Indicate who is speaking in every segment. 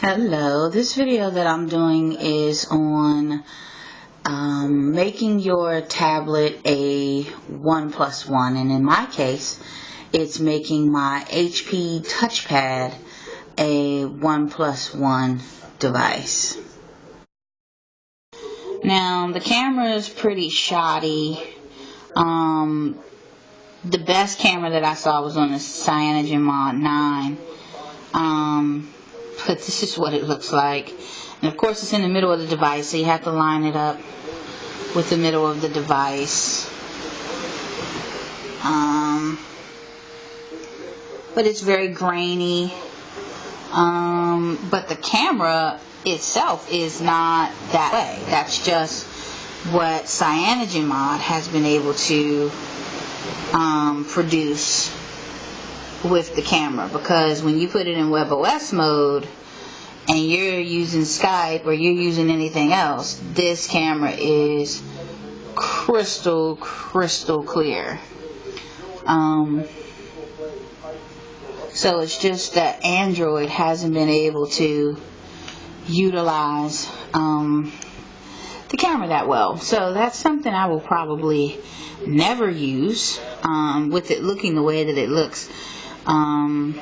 Speaker 1: Hello, this video that I'm doing is on making your tablet a 1+1, and in my case it's making my HP Touchpad a 1+1 device. Now the camera is pretty shoddy. The best camera that I saw was on the CyanogenMod 9. But this is what it looks like. And of course it's in the middle of the device, so you have to line it up with the middle of the device. But it's very grainy. But the camera itself is not that way. That's just what CyanogenMod has been able to produce with the camera, because when you put it in WebOS mode and you're using Skype or you're using anything else, this camera is crystal clear. So it's just that Android hasn't been able to utilize the camera that well. So that's something I will probably never use with it looking the way that it looks. I'll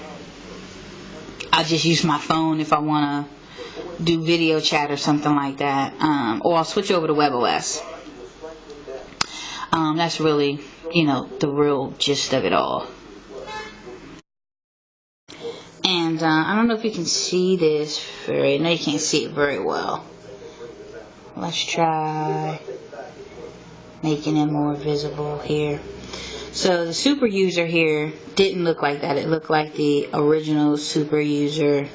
Speaker 1: just use my phone if I want to do video chat or something like that, or I'll switch over to WebOS. That's really, the real gist of it all. And I don't know if you can see this very, no, you can't see it very well. Let's try making it more visible here. So the Superuser here didn't look like that. It looked like the original Superuser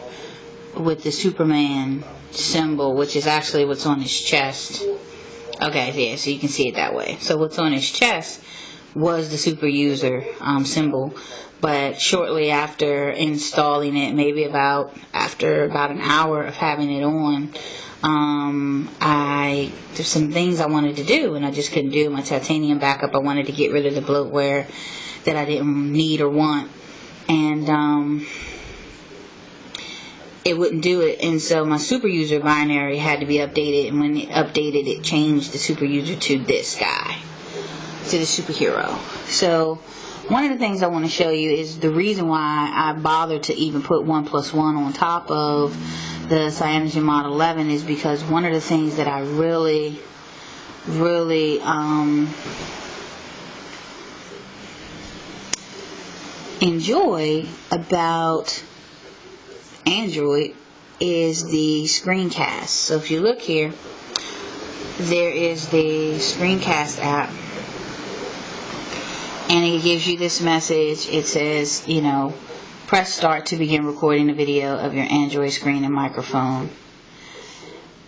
Speaker 1: with the Superman symbol, which is actually what's on his chest. Okay, yeah, so you can see it that way. So what's on his chest was the Superuser symbol. But shortly after installing it, maybe after about an hour of having it on, there's some things I wanted to do and I just couldn't do. My titanium backup, I wanted to get rid of the bloatware that I didn't need or want, and it wouldn't do it. And so my Superuser binary had to be updated, and when it updated, it changed the Superuser to this guy, to the superhero. So one of the things I want to show you is the reason why I bothered to even put 1+1 on top of the CyanogenMod 11 is because one of the things that I really enjoy about Android is the screencast. So if you look here, there is the screencast app, and it gives you this message. It says, press start to begin recording the video of your Android screen and microphone.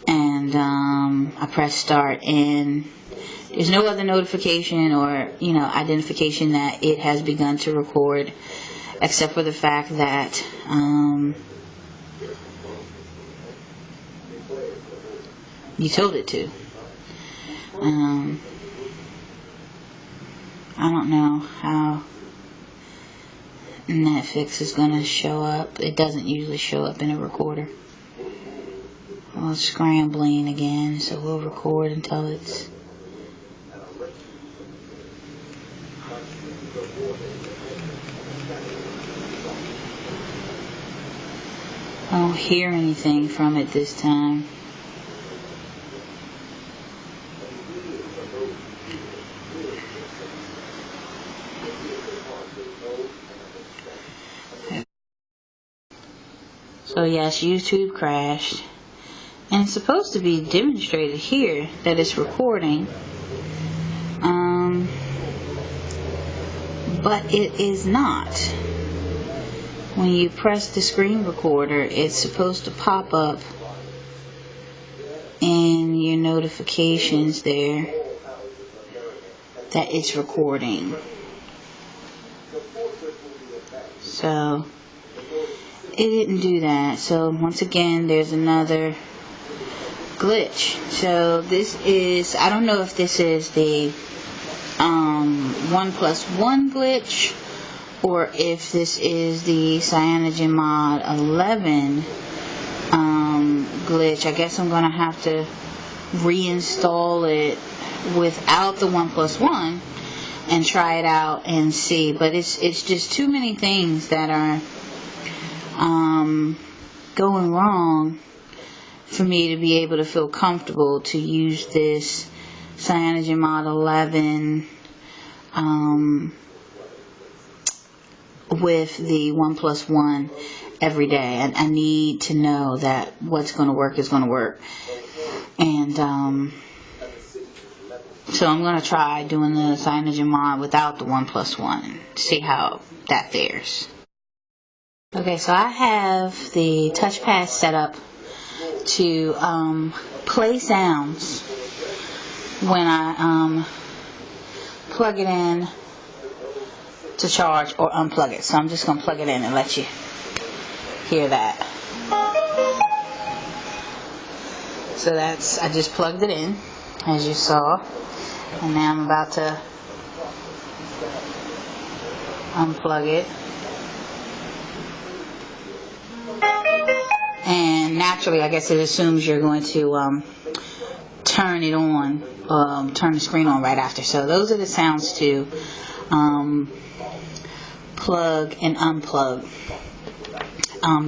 Speaker 1: And I press start, and there's no other notification or identification that it has begun to record, except for the fact that you told it to. I don't know how Netflix is going to show up. It doesn't usually show up in a recorder. Well, it's scrambling again, so we'll record until it's... I don't hear anything from it this time. So yes, YouTube crashed, and it's supposed to be demonstrated here that it's recording, but it is not. When you press the screen recorder, it's supposed to pop up in your notifications there that it's recording. So it didn't do that. So once again, there's another glitch. So this is, I don't know if this is the 1+1 glitch, or if this is the CyanogenMod 11 glitch. I guess I'm gonna have to reinstall it without the 1+1 and try it out and see. But it's just too many things that are going wrong for me to be able to feel comfortable to use this Cyanogen Mod 11 with the 1+1 every day. And I need to know that what's going to work is going to work. And so I'm going to try doing the Cyanogen Mod without the 1+1, see how that fares. Okay, so I have the touchpad set up to play sounds when I plug it in to charge or unplug it. So I'm just going to plug it in and let you hear that. So that's, I just plugged it in, as you saw, and now I'm about to unplug it. And naturally, I guess it assumes you're going to turn it on, turn the screen on right after. So those are the sounds to plug and unplug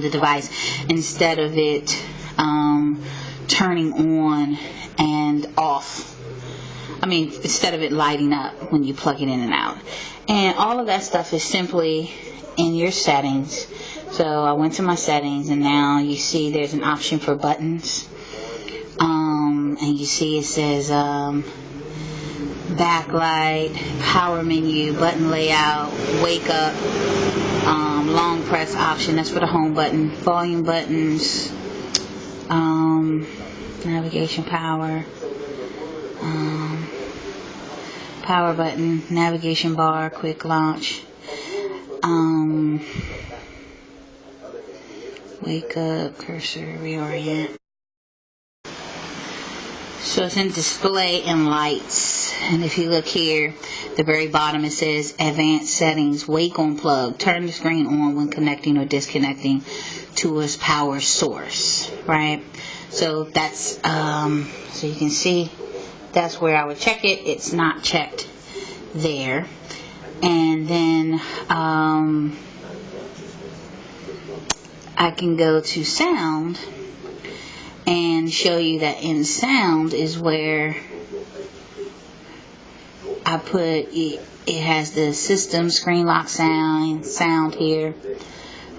Speaker 1: the device instead of it turning on and off. I mean, instead of it lighting up when you plug it in and out. And all of that stuff is simply in your settings. So I went to my settings, and now you see there's an option for buttons. And you see it says backlight, power menu, button layout, wake up, long press option, that's for the home button, volume buttons, navigation power, power button, navigation bar, quick launch, wake up, cursor, reorient. So it's in display and lights, and if you look here, the very bottom it says advanced settings, wake on plug, turn the screen on when connecting or disconnecting to its power source, right? So that's, so you can see that's where I would check it. It's not checked there. And then I can go to sound and show you that in sound is where I put it. It has the system screen lock sound here,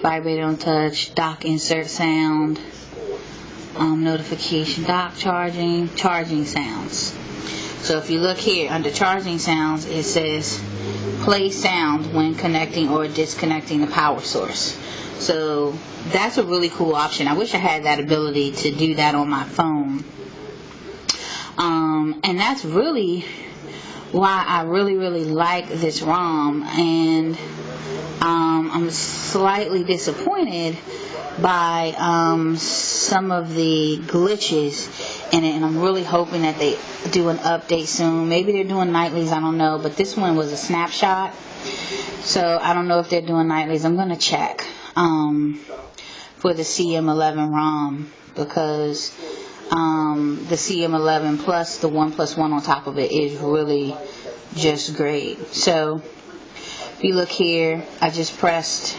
Speaker 1: vibrate on touch, dock insert sound, notification, dock charging sounds. So if you look here under charging sounds, it says play sound when connecting or disconnecting the power source. So that's a really cool option. I wish I had that ability to do that on my phone. And that's really why I really like this ROM. And I'm slightly disappointed by some of the glitches in it, and I'm really hoping that they do an update soon. Maybe they're doing nightlies, I don't know, but this one was a snapshot, so I don't know if they're doing nightlies. I'm going to check for the CM11 ROM, because the CM11 plus the 1+1 on top of it is really just great. So if you look here, I just pressed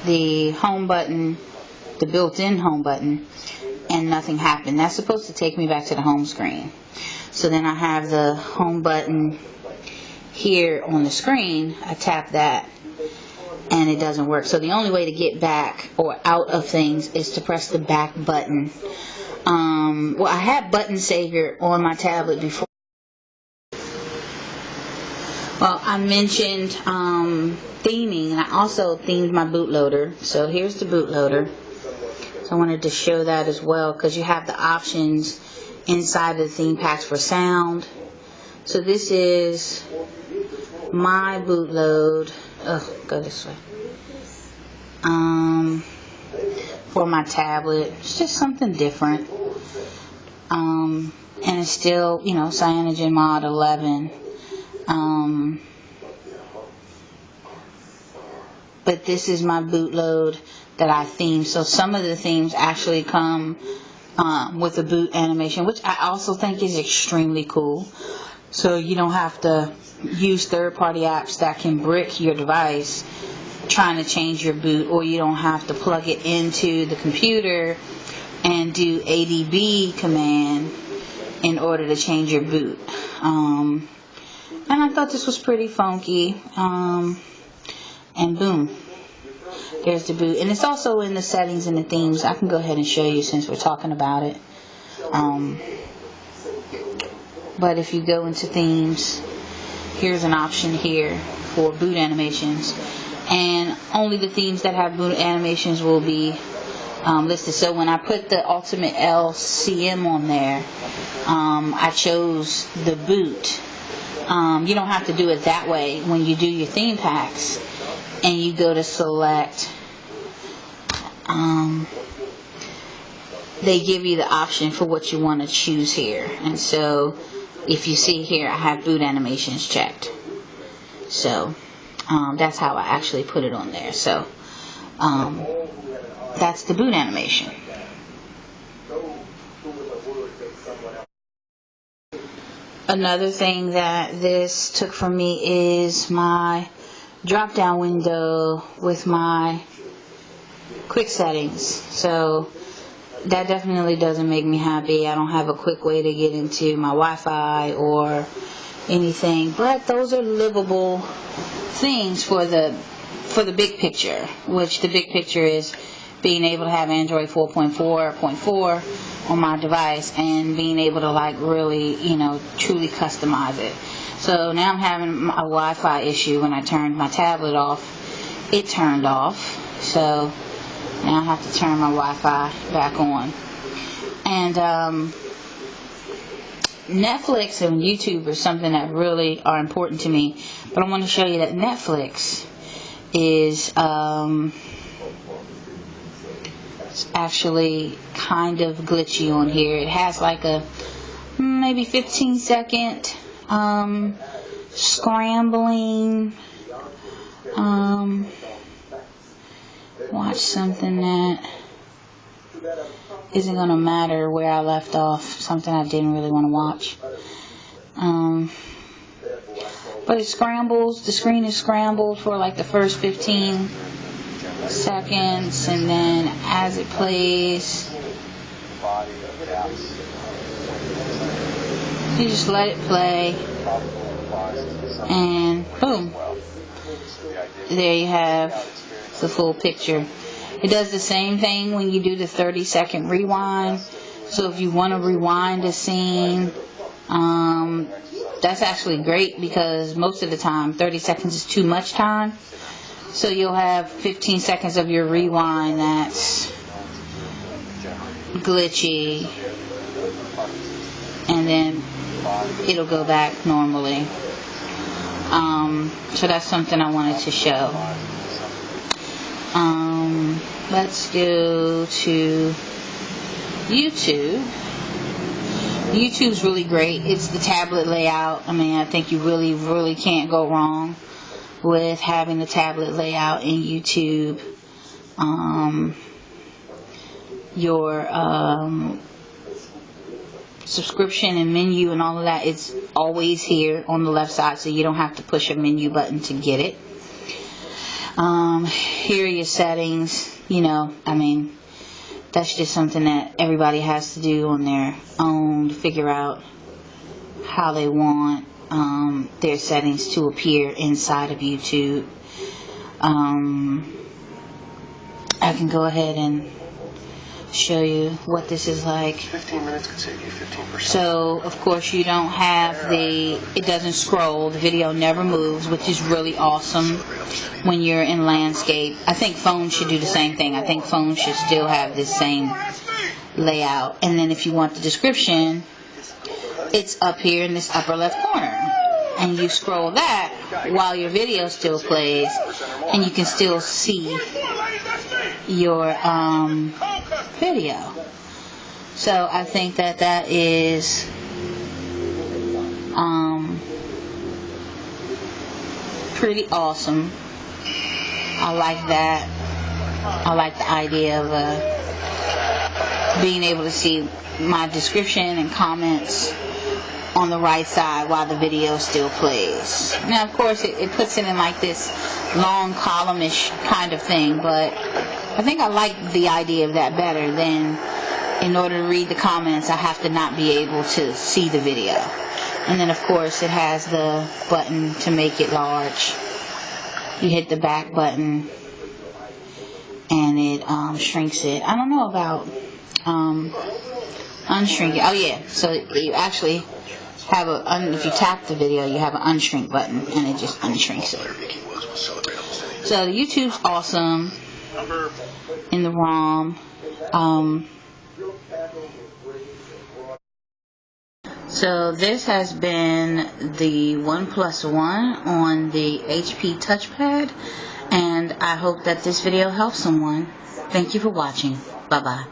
Speaker 1: the home button, the built-in home button, and nothing happened. That's supposed to take me back to the home screen. So then I have the home button here on the screen. I tap that and it doesn't work. So the only way to get back or out of things is to press the back button. Well, I had Button Savior on my tablet before. Well, I mentioned theming, and I also themed my bootloader. So here's the bootloader. So I wanted to show that as well, because you have the options inside of the theme packs for sound. So this is my bootload. Oh, go this way. For my tablet. It's just something different. And it's still, you know, Cyanogen Mod 11. But this is my bootload that I theme. So some of the themes actually come with a boot animation, which I also think is extremely cool. So you don't have to use third-party apps that can brick your device trying to change your boot, or you don't have to plug it into the computer and do ADB command in order to change your boot. And I thought this was pretty funky. And boom, there's the boot. And it's also in the settings and the themes. I can go ahead and show you since we're talking about it. But if you go into themes, here's an option here for boot animations. And only the themes that have boot animations will be listed. So when I put the Ultimate LCM on there, I chose the boot. You don't have to do it that way when you do your theme packs. And you go to select, they give you the option for what you want to choose here. And so if you see here, I have boot animations checked. So that's how I actually put it on there. So that's the boot animation. Another thing that this took from me is my drop down window with my quick settings. So that definitely doesn't make me happy. I don't have a quick way to get into my Wi-Fi or anything, but those are livable things for the big picture, which the big picture is being able to have Android 4.4.4 on my device and being able to like really, truly customize it. So now I'm having a Wi-Fi issue. When I turned my tablet off, it turned off. So now I have to turn my Wi-Fi back on. And Netflix and YouTube are something that really are important to me. But I want to show you that Netflix is it's actually kind of glitchy on here. It has like a maybe 15-second scrambling, watch something that isn't going to matter where I left off, something I didn't really want to watch. But it scrambles, the screen is scrambled for like the first 15 seconds, and then as it plays, you just let it play, and boom, there you have the full picture. It does the same thing when you do the 30-second rewind. So if you want to rewind a scene, that's actually great, because most of the time 30 seconds is too much time. So you'll have 15 seconds of your rewind that's glitchy, and then it'll go back normally. So that's something I wanted to show. Let's go to YouTube. YouTube's really great. It's the tablet layout. I mean, I think you really, really can't go wrong with having the tablet layout in YouTube. Your subscription and menu and all of that, it's always here on the left side, so you don't have to push a menu button to get it. Here are your settings. I mean, that's just something that everybody has to do on their own to figure out how they want their settings to appear inside of YouTube. I can go ahead and show you what this is like.
Speaker 2: 15 minutes could save you 15%.
Speaker 1: So, of course, you don't have it doesn't scroll, the video never moves, which is really awesome when you're in landscape. I think phones should do the same thing. I think phones should still have this same layout. And then if you want the description, it's up here in this upper left corner. And you scroll that while your video still plays, and you can still see your video. So I think that is pretty awesome. I like that. I like the idea of being able to see my description and comments on the right side while the video still plays. Now, of course, it puts it in like this long column-ish kind of thing, but I think I like the idea of that better than, in order to read the comments, I have to not be able to see the video. And then, of course, it has the button to make it large. You hit the back button and it shrinks it. I don't know about unshrinking. Oh yeah, so you actually have if you tap the video, you have an unshrink button and it just unshrinks it. So the YouTube's awesome in the ROM. So this has been the 1+1 on the HP Touchpad, and I hope that this video helps someone. Thank you for watching. Bye bye.